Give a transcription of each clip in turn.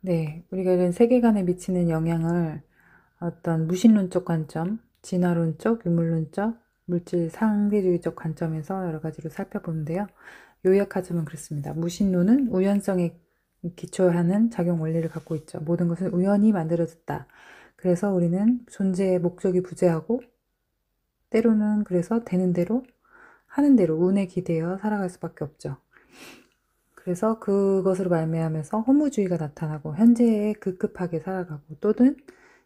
네, 우리가 이런 세계관에 미치는 영향을 어떤 무신론적 관점, 진화론적, 유물론적, 물질 상대주의적 관점에서 여러 가지로 살펴보는데요. 요약하자면 그렇습니다. 무신론은 우연성에 기초하는 작용 원리를 갖고 있죠. 모든 것은 우연히 만들어졌다. 그래서 우리는 존재의 목적이 부재하고 때로는 그래서 되는 대로 하는 대로 운에 기대어 살아갈 수밖에 없죠. 그래서 그것으로 말미암아서 허무주의가 나타나고 현재에 급급하게 살아가고 또는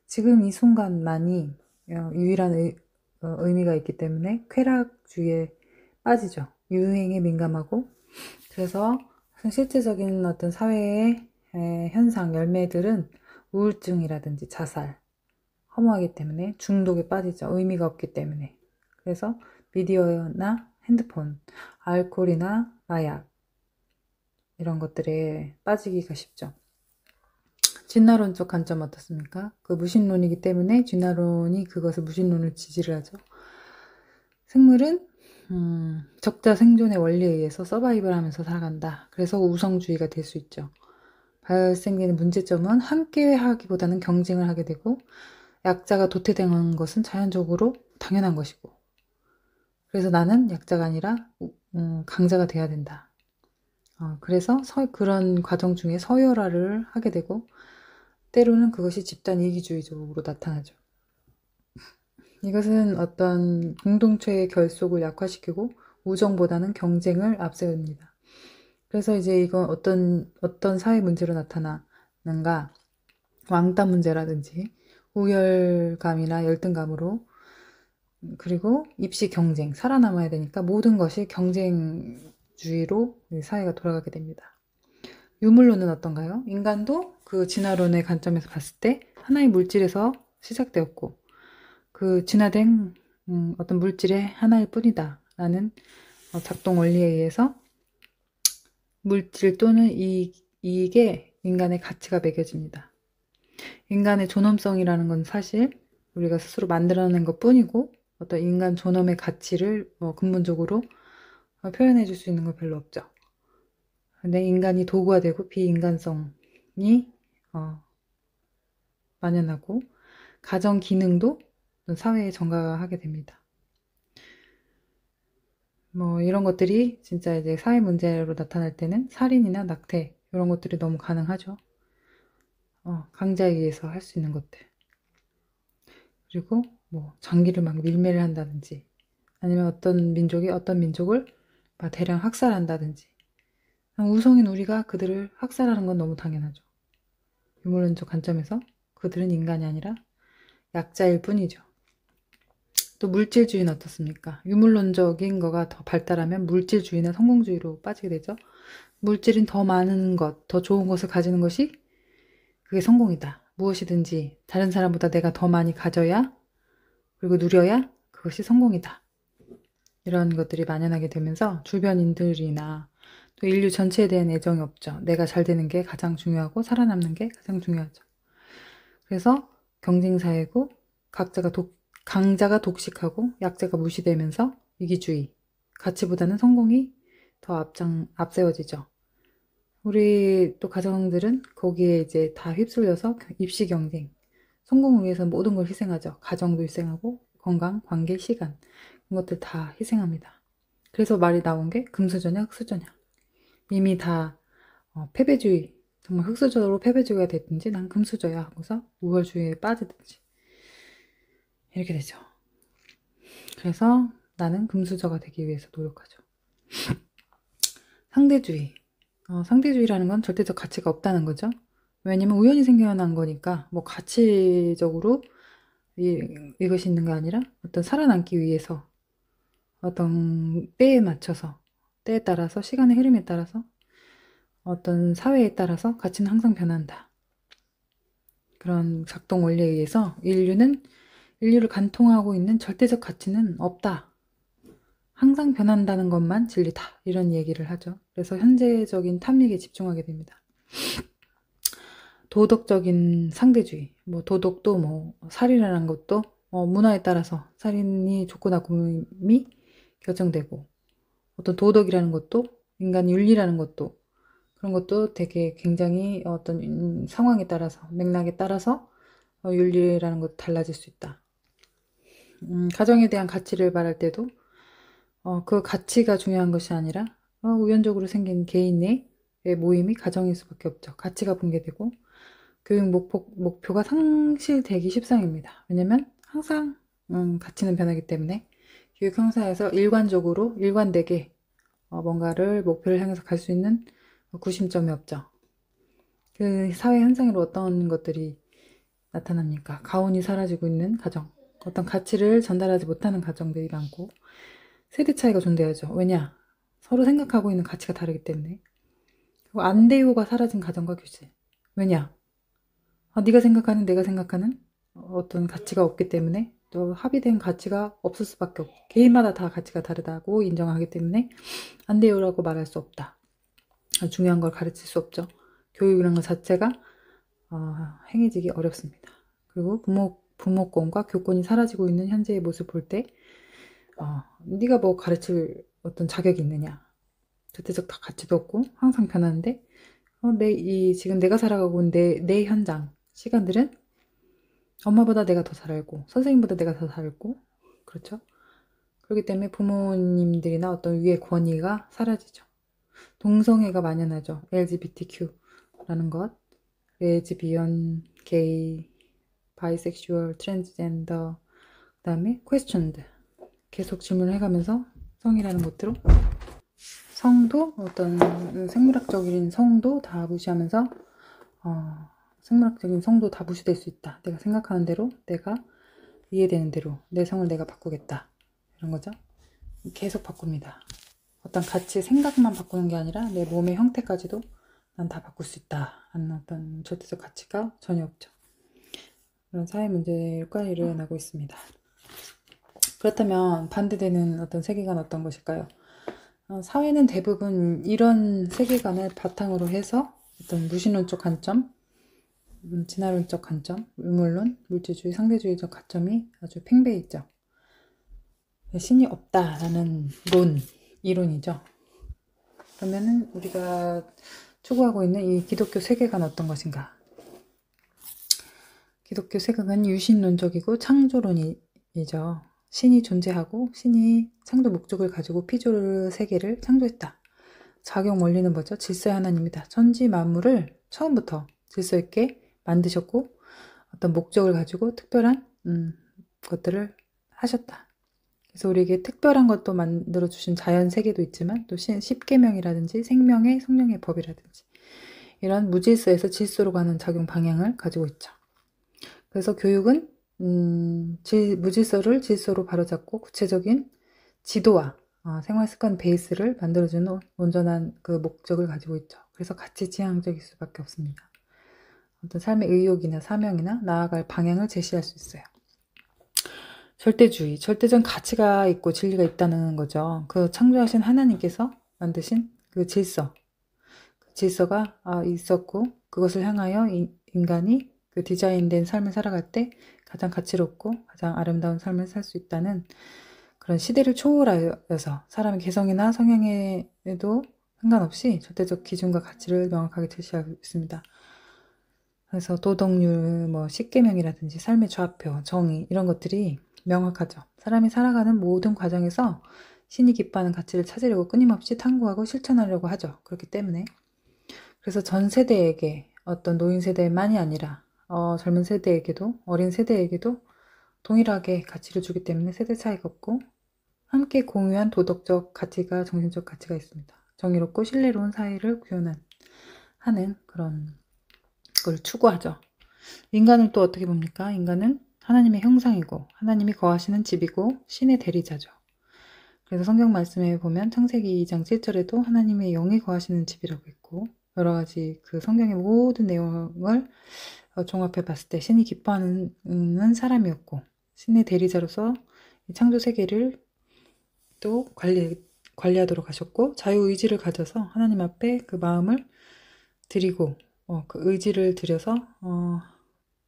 지금 이 순간만이 유일한 의미가 있기 때문에 쾌락주의에 빠지죠. 유행에 민감하고 그래서 실제적인 어떤 사회의 현상, 열매들은 우울증이라든지 자살, 허무하기 때문에 중독에 빠지죠. 의미가 없기 때문에. 그래서 미디어나 핸드폰, 알코올이나 마약 이런 것들에 빠지기가 쉽죠. 진화론적 관점 어떻습니까? 그 무신론이기 때문에 진화론이 그것을 무신론을 지지를 하죠. 생물은 적자 생존의 원리에 의해서 서바이벌 하면서 살아간다. 그래서 우성주의가 될 수 있죠. 발생되는 문제점은 함께 하기보다는 경쟁을 하게 되고 약자가 도태되는 것은 자연적으로 당연한 것이고 그래서 나는 약자가 아니라 강자가 돼야 된다. 그래서 그런 과정 중에 서열화를 하게 되고 때로는 그것이 집단 이기주의적으로 나타나죠. 이것은 어떤 공동체의 결속을 약화시키고 우정보다는 경쟁을 앞세웁니다. 그래서 이제 이건 어떤 사회 문제로 나타나는가? 왕따 문제라든지 우열감이나 열등감으로 그리고 입시 경쟁, 살아남아야 되니까 모든 것이 경쟁주의로 사회가 돌아가게 됩니다. 유물론은 어떤가요? 인간도 그 진화론의 관점에서 봤을 때 하나의 물질에서 시작되었고 그 진화된 어떤 물질의 하나일 뿐이다 라는 작동 원리에 의해서 물질 또는 이익에 인간의 가치가 매겨집니다. 인간의 존엄성이라는 건 사실 우리가 스스로 만들어낸 것 뿐이고 어떤 인간 존엄의 가치를 근본적으로 표현해 줄 수 있는 건 별로 없죠. 근데 인간이 도구가 되고 비인간성이 만연하고 가정 기능도 사회에 전가하게 됩니다. 뭐 이런 것들이 진짜 이제 사회 문제로 나타날 때는 살인이나 낙태 이런 것들이 너무 가능하죠. 강자에 의해서 할 수 있는 것들. 그리고 뭐 장기를 막 밀매를 한다든지 아니면 어떤 민족이 어떤 민족을 막 대량 학살한다든지 우성인 우리가 그들을 학살하는 건 너무 당연하죠. 유물론적 관점에서 그들은 인간이 아니라 약자일 뿐이죠. 또 물질주의는 어떻습니까? 유물론적인 거가 더 발달하면 물질주의나 성공주의로 빠지게 되죠. 물질은 더 많은 것, 더 좋은 것을 가지는 것이 그게 성공이다. 무엇이든지 다른 사람보다 내가 더 많이 가져야 그리고 누려야 그것이 성공이다. 이런 것들이 만연하게 되면서 주변인들이나 또 인류 전체에 대한 애정이 없죠. 내가 잘 되는 게 가장 중요하고 살아남는 게 가장 중요하죠. 그래서 경쟁사회고 강자가 독식하고 약자가 무시되면서 이기주의, 가치보다는 성공이 더 앞세워지죠. 우리 또 가정들은 거기에 이제 다 휩쓸려서 입시 경쟁, 성공을 위해서 모든 걸 희생하죠. 가정도 희생하고 건강, 관계, 시간 이런 것들 다 희생합니다. 그래서 말이 나온 게 금수저냐 흑수저냐. 이미 다 패배주의, 정말 흑수저로 패배주의가 됐든지 난 금수저야 하고서 우월주의에 빠지든지 이렇게 되죠. 그래서 나는 금수저가 되기 위해서 노력하죠. 상대주의. 상대주의라는 건 절대적 가치가 없다는 거죠. 왜냐면 우연히 생겨난 거니까 뭐 가치적으로 이것이 있는 게 아니라 어떤 살아남기 위해서 어떤 때에 맞춰서 때에 따라서 시간의 흐름에 따라서 어떤 사회에 따라서 가치는 항상 변한다. 그런 작동 원리에 의해서 인류를 관통하고 있는 절대적 가치는 없다. 항상 변한다는 것만 진리다. 이런 얘기를 하죠. 그래서 현재적인 탐닉에 집중하게 됩니다. 도덕적인 상대주의, 뭐 도덕도 뭐 살인이라는 것도 문화에 따라서 살인이 좋고 나쁨이 결정되고 어떤 도덕이라는 것도 인간 윤리라는 것도 그런 것도 되게 굉장히 어떤 상황에 따라서, 맥락에 따라서 윤리라는 것도 달라질 수 있다. 가정에 대한 가치를 말할 때도 그 가치가 중요한 것이 아니라 우연적으로 생긴 개인의 모임이 가정일 수밖에 없죠. 가치가 붕괴되고 교육 목표가 상실되기 십상입니다. 왜냐면 항상 가치는 변하기 때문에 교육 형사에서 일관적으로 일관되게 뭔가를 목표를 향해서 갈 수 있는 구심점이 없죠. 그 사회 현상으로 어떤 것들이 나타납니까? 가온이 사라지고 있는 가정, 어떤 가치를 전달하지 못하는 가정들이 많고 세대 차이가 존재하죠. 왜냐? 서로 생각하고 있는 가치가 다르기 때문에. 그리고 안대요가 사라진 가정과 교실. 왜냐? 네가 생각하는 내가 생각하는 어떤 가치가 없기 때문에 또 합의된 가치가 없을 수밖에 없고 개인마다 다 가치가 다르다고 인정하기 때문에 안대요라고 말할 수 없다. 중요한 걸 가르칠 수 없죠. 교육이라는 것 자체가 행해지기 어렵습니다. 그리고 부모권과 교권이 사라지고 있는 현재의 모습 볼 때 네가 뭐 가르칠 어떤 자격이 있느냐. 절대적 가치도 없고 항상 변하는데 지금 내가 살아가고 있는 내 현장 시간들은 엄마보다 내가 더 잘 알고 선생님보다 내가 더 잘 알고 그렇죠. 그렇기 때문에 부모님들이나 어떤 위의 권위가 사라지죠. 동성애가 만연하죠. LGBTQ라는 것, 레즈비언, 게이, 바이섹슈얼, 트랜스젠더, 그 다음에 questioned 계속 질문을 해가면서 성이라는 것들로 성도 어떤 생물학적인 성도 다 무시하면서 생물학적인 성도 다 무시될 수 있다. 내가 생각하는 대로 내가 이해되는 대로 내 성을 내가 바꾸겠다. 이런 거죠. 계속 바꿉니다. 어떤 가치 생각만 바꾸는 게 아니라 내 몸의 형태까지도 난 다 바꿀 수 있다 하는 어떤 절대적 가치가 전혀 없죠. 그런 사회 문제가 일어나고 있습니다. 그렇다면 반대되는 어떤 세계관 어떤 것일까요? 사회는 대부분 이런 세계관을 바탕으로 해서 어떤 무신론적 관점, 진화론적 관점, 유물론, 물질주의, 상대주의적 가점이 아주 팽배해 있죠. 신이 없다라는 이론이죠. 그러면은 우리가 추구하고 있는 이 기독교 세계관 어떤 것인가? 기독교 세계관은 유신론적이고 창조론이죠. 신이 존재하고 신이 창조 목적을 가지고 피조를 세계를 창조했다. 작용 원리는 뭐죠? 질서의 하나님이다. 천지 만물을 처음부터 질서 있게 만드셨고 어떤 목적을 가지고 특별한 것들을 하셨다. 그래서 우리에게 특별한 것도 만들어 주신 자연 세계도 있지만 또 십계명이라든지 생명의 성령의 법이라든지 이런 무질서에서 질서로 가는 작용 방향을 가지고 있죠. 그래서 교육은 무질서를 질서로 바로잡고 구체적인 지도와 생활 습관 베이스를 만들어주는 온전한 그 목적을 가지고 있죠. 그래서 가치 지향적일 수밖에 없습니다. 어떤 삶의 의욕이나 사명이나 나아갈 방향을 제시할 수 있어요. 절대주의, 절대적 가치가 있고 진리가 있다는 거죠. 그 창조하신 하나님께서 만드신 그 질서가 있었고 그것을 향하여 인간이 그 디자인된 삶을 살아갈 때 가장 가치롭고 가장 아름다운 삶을 살 수 있다는 그런 시대를 초월하여서 사람의 개성이나 성향에도 상관없이 절대적 기준과 가치를 명확하게 제시하고 있습니다. 그래서 도덕률, 십계명이라든지 삶의 좌표, 정의 이런 것들이 명확하죠. 사람이 살아가는 모든 과정에서 신이 기뻐하는 가치를 찾으려고 끊임없이 탐구하고 실천하려고 하죠. 그렇기 때문에 그래서 전 세대에게 어떤 노인 세대만이 아니라 젊은 세대에게도 어린 세대에게도 동일하게 가치를 주기 때문에 세대 차이가 없고 함께 공유한 도덕적 가치가 정신적 가치가 있습니다. 정의롭고 신뢰로운 사회를 구현하는 그런 걸 추구하죠. 인간을 또 어떻게 봅니까? 인간은 하나님의 형상이고 하나님이 거하시는 집이고 신의 대리자죠. 그래서 성경 말씀에 보면 창세기 2장 7절에도 하나님의 영이 거하시는 집이라고 있고 여러 가지 그 성경의 모든 내용을 종합해 봤을 때 신이 기뻐하는 사람이었고 신의 대리자로서 창조 세계를 또 관리하도록 하셨고 자유의지를 가져서 하나님 앞에 그 마음을 드리고 그 의지를 들여서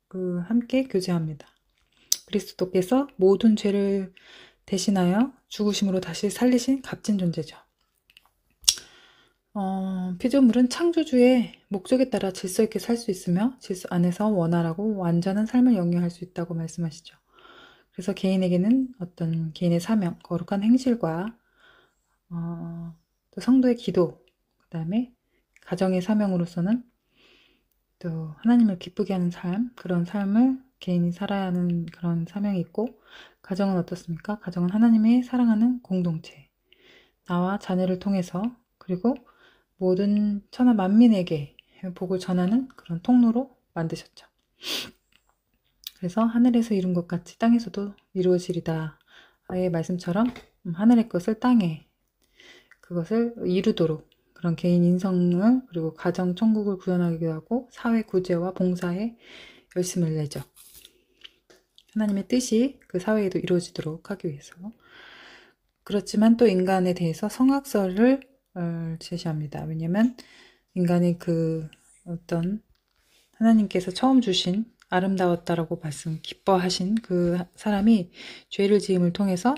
그 함께 교제합니다. 그리스도께서 모든 죄를 대신하여 죽으심으로 다시 살리신 값진 존재죠. 피조물은 창조주의 목적에 따라 질서 있게 살 수 있으며 질서 안에서 원활하고 완전한 삶을 영위할 수 있다고 말씀하시죠. 그래서 개인에게는 어떤 개인의 사명, 거룩한 행실과 또 성도의 기도, 그 다음에 가정의 사명으로서는 또 하나님을 기쁘게 하는 삶, 그런 삶을 개인이 살아야 하는 그런 사명이 있고, 가정은 어떻습니까? 가정은 하나님의 사랑하는 공동체, 나와 자녀를 통해서, 그리고 모든 천하 만민에게 복을 전하는 그런 통로로 만드셨죠. 그래서 하늘에서 이룬 것 같이 땅에서도 이루어지리다. 아예 말씀처럼 하늘의 것을 땅에 그것을 이루도록 그런 개인 인성을 그리고 가정 천국을 구현하기도 하고 사회 구제와 봉사에 열심을 내죠. 하나님의 뜻이 그 사회에도 이루어지도록 하기 위해서. 그렇지만 또 인간에 대해서 성악설을 제시합니다. 왜냐면 인간이 그 어떤 하나님께서 처음 주신 아름다웠다라고 기뻐하신 그 사람이 죄를 지음을 통해서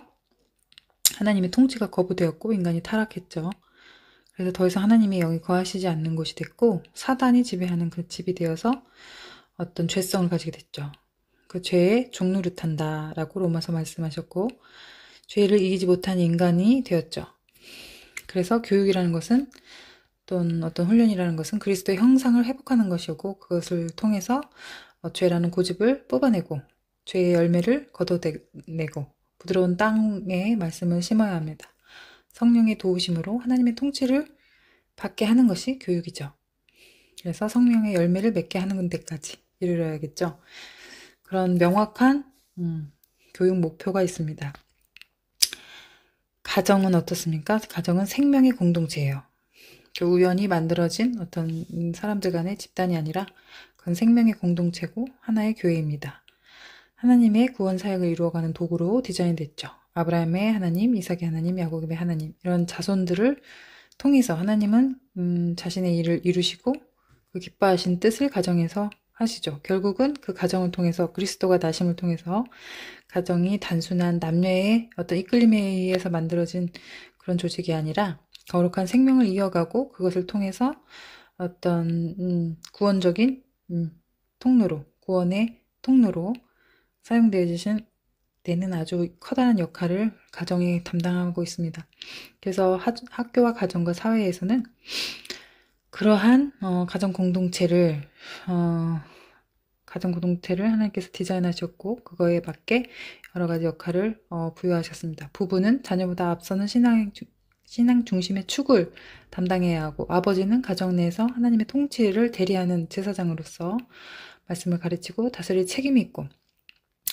하나님의 통치가 거부되었고 인간이 타락했죠. 그래서 더 이상 하나님의 영이 거하시지 않는 곳이 됐고 사단이 지배하는 그 집이 되어서 어떤 죄성을 가지게 됐죠. 그 죄에 종노릇한다라고 로마서 말씀하셨고 죄를 이기지 못한 인간이 되었죠. 그래서 교육이라는 것은 또는 어떤 훈련이라는 것은 그리스도의 형상을 회복하는 것이고 그것을 통해서 죄라는 고집을 뽑아내고 죄의 열매를 걷어내고 부드러운 땅에 말씀을 심어야 합니다. 성령의 도우심으로 하나님의 통치를 받게 하는 것이 교육이죠. 그래서 성령의 열매를 맺게 하는 데까지 이르러야겠죠. 그런 명확한 교육 목표가 있습니다. 가정은 어떻습니까? 가정은 생명의 공동체예요. 우연히 만들어진 어떤 사람들 간의 집단이 아니라 그건 생명의 공동체고 하나의 교회입니다. 하나님의 구원 사역을 이루어가는 도구로 디자인됐죠. 아브라함의 하나님, 이삭의 하나님, 야곱의 하나님 이런 자손들을 통해서 하나님은 자신의 일을 이루시고 그 기뻐하신 뜻을 가정에서 하시죠. 결국은 그 가정을 통해서 그리스도가 나심을 통해서 가정이 단순한 남녀의 어떤 이끌림에 의해서 만들어진 그런 조직이 아니라 거룩한 생명을 이어가고 그것을 통해서 어떤 구원적인 통로로 구원의 통로로 사용되어지신 되는 아주 커다란 역할을 가정이 담당하고 있습니다. 그래서 학교와 가정과 사회에서는 그러한 가정 공동체를 하나님께서 디자인하셨고 그거에 맞게 여러 가지 역할을 부여하셨습니다. 부부는 자녀보다 앞서는 신앙 중심의 축을 담당해야 하고 아버지는 가정 내에서 하나님의 통치를 대리하는 제사장으로서 말씀을 가르치고 다스릴 책임이 있고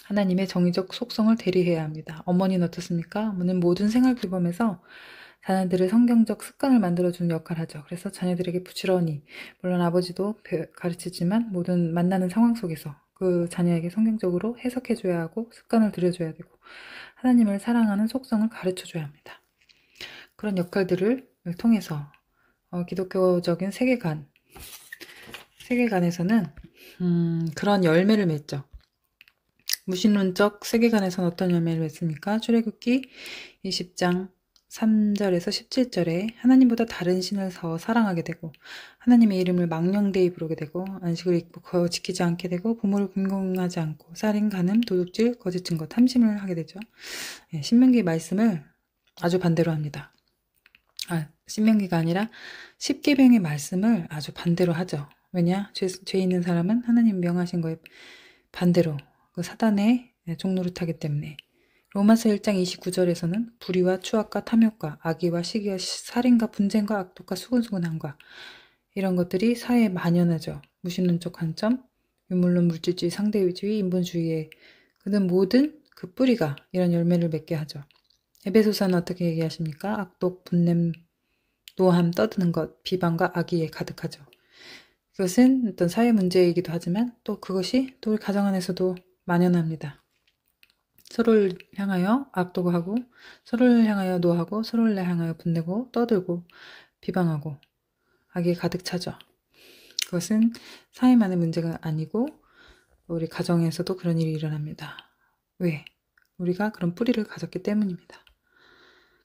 하나님의 정의적 속성을 대리해야 합니다. 어머니는 어떻습니까? 어머니는 모든 생활 규범에서 자녀들의 성경적 습관을 만들어주는 역할을 하죠. 그래서 자녀들에게 부지런히 물론 아버지도 가르치지만 모든 만나는 상황 속에서 그 자녀에게 성경적으로 해석해줘야 하고 습관을 들여줘야 되고 하나님을 사랑하는 속성을 가르쳐줘야 합니다. 그런 역할들을 통해서 기독교적인 세계관에서는 그런 열매를 맺죠. 무신론적 세계관에서는 어떤 열매를 맺습니까? 출애굽기 20장 3절에서 17절에 하나님보다 다른 신을 더 사랑하게 되고 하나님의 이름을 망령되이 부르게 되고 안식을 잊고 지키지 않게 되고 부모를 공경하지 않고 살인, 간음, 도둑질, 거짓 증거, 탐심을 하게 되죠. 신명기 말씀을 아주 반대로 합니다. 신명기가 아니라 십계명의 말씀을 아주 반대로 하죠. 왜냐? 죄 있는 사람은 하나님 명하신 거에 반대로 그 사단의 종노릇하기 때문에 로마서 1장 29절에서는 불의와 추악과 탐욕과 악의와 시기와 살인과 분쟁과 악독과 수근수근함과 이런 것들이 사회에 만연하죠. 무신론적 관점, 유물론 물질주의, 상대주의, 인본주의에 그는 모든 그 뿌리가 이런 열매를 맺게 하죠. 에베소서는 어떻게 얘기하십니까? 악독, 분냄, 노함, 떠드는 것, 비방과 악의에 가득하죠. 그것은 어떤 사회 문제이기도 하지만 또 그것이 또 우리 가정 안에서도 만연합니다. 서로를 향하여 악독하고 서로를 향하여 노하고 서로를 향하여 분내고 떠들고 비방하고 악에 가득 차죠. 그것은 사회만의 문제가 아니고 우리 가정에서도 그런 일이 일어납니다. 왜? 우리가 그런 뿌리를 가졌기 때문입니다.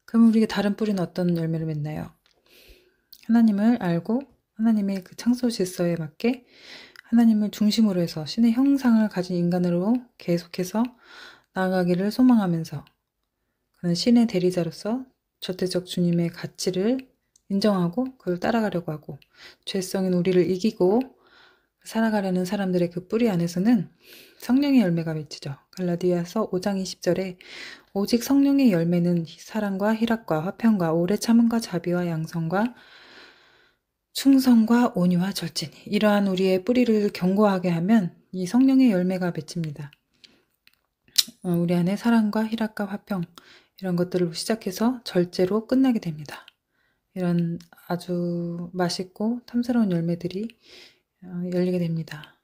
그럼 우리가 다른 뿌리는 어떤 열매를 맺나요? 하나님을 알고 하나님의 그 창조 질서에 맞게 하나님을 중심으로 해서 신의 형상을 가진 인간으로 계속해서 나아가기를 소망하면서 그는 신의 대리자로서 절대적 주님의 가치를 인정하고 그걸 따라가려고 하고 죄성인 우리를 이기고 살아가려는 사람들의 그 뿌리 안에서는 성령의 열매가 맺히죠. 갈라디아서 5장 20절에 오직 성령의 열매는 사랑과 희락과 화평과 오래 참음과 자비와 양성과 충성과 온유와 절제니 이러한 우리의 뿌리를 견고하게 하면 이 성령의 열매가 맺힙니다. 우리 안에 사랑과 희락과 화평 이런 것들을 시작해서 절제로 끝나게 됩니다. 이런 아주 맛있고 탐스러운 열매들이 열리게 됩니다.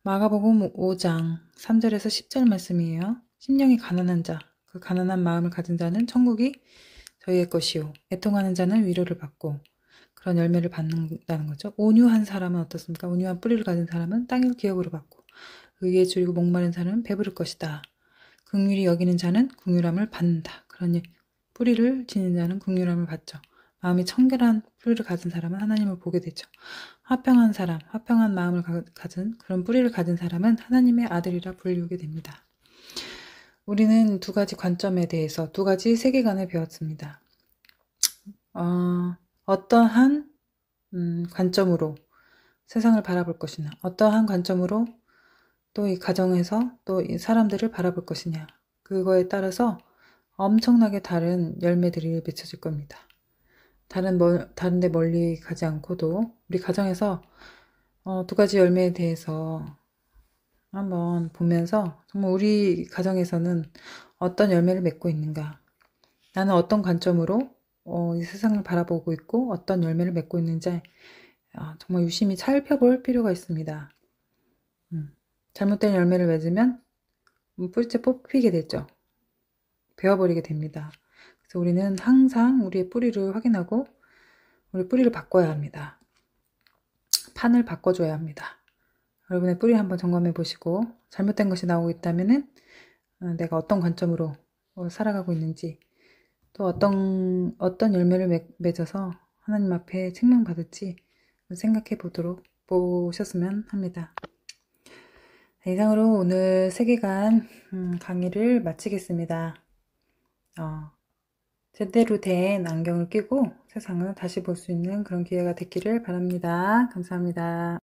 마가복음 5장 3절에서 10절 말씀이에요. 심령이 가난한 자, 그 가난한 마음을 가진 자는 천국이 저희의 것이요 애통하는 자는 위로를 받고 그런 열매를 받는다는 거죠. 온유한 사람은 어떻습니까? 온유한 뿌리를 가진 사람은 땅을 기업으로 받고 의에 줄이고 목마른 자는 배부를 것이다. 긍휼히 여기는 자는 긍휼함을 받는다. 그러니 뿌리를 지닌 자는 긍휼함을 받죠. 마음이 청결한 뿌리를 가진 사람은 하나님을 보게 되죠. 화평한 사람, 화평한 마음을 가진 그런 뿌리를 가진 사람은 하나님의 아들이라 불리우게 됩니다. 우리는 두 가지 관점에 대해서 두 가지 세계관을 배웠습니다. 어떠한 관점으로 세상을 바라볼 것이냐, 어떠한 관점으로 또 이 가정에서 또 이 사람들을 바라볼 것이냐, 그거에 따라서 엄청나게 다른 열매들이 맺혀질 겁니다. 다른데 멀리 가지 않고도 우리 가정에서 두 가지 열매에 대해서 한번 보면서 정말 우리 가정에서는 어떤 열매를 맺고 있는가, 나는 어떤 관점으로 이 세상을 바라보고 있고 어떤 열매를 맺고 있는지 정말 유심히 살펴볼 필요가 있습니다. 잘못된 열매를 맺으면 뿌리째 뽑히게 되죠. 베어버리게 됩니다. 그래서 우리는 항상 우리의 뿌리를 확인하고 우리 뿌리를 바꿔야 합니다. 판을 바꿔줘야 합니다. 여러분의 뿌리 한번 점검해 보시고 잘못된 것이 나오고 있다면은 내가 어떤 관점으로 살아가고 있는지 또 어떤 열매를 맺어서 하나님 앞에 책망받을지 생각해 보셨으면 합니다. 이상으로 오늘 세계관 강의를 마치겠습니다. 제대로 된 안경을 끼고 세상을 다시 볼 수 있는 그런 기회가 됐기를 바랍니다. 감사합니다.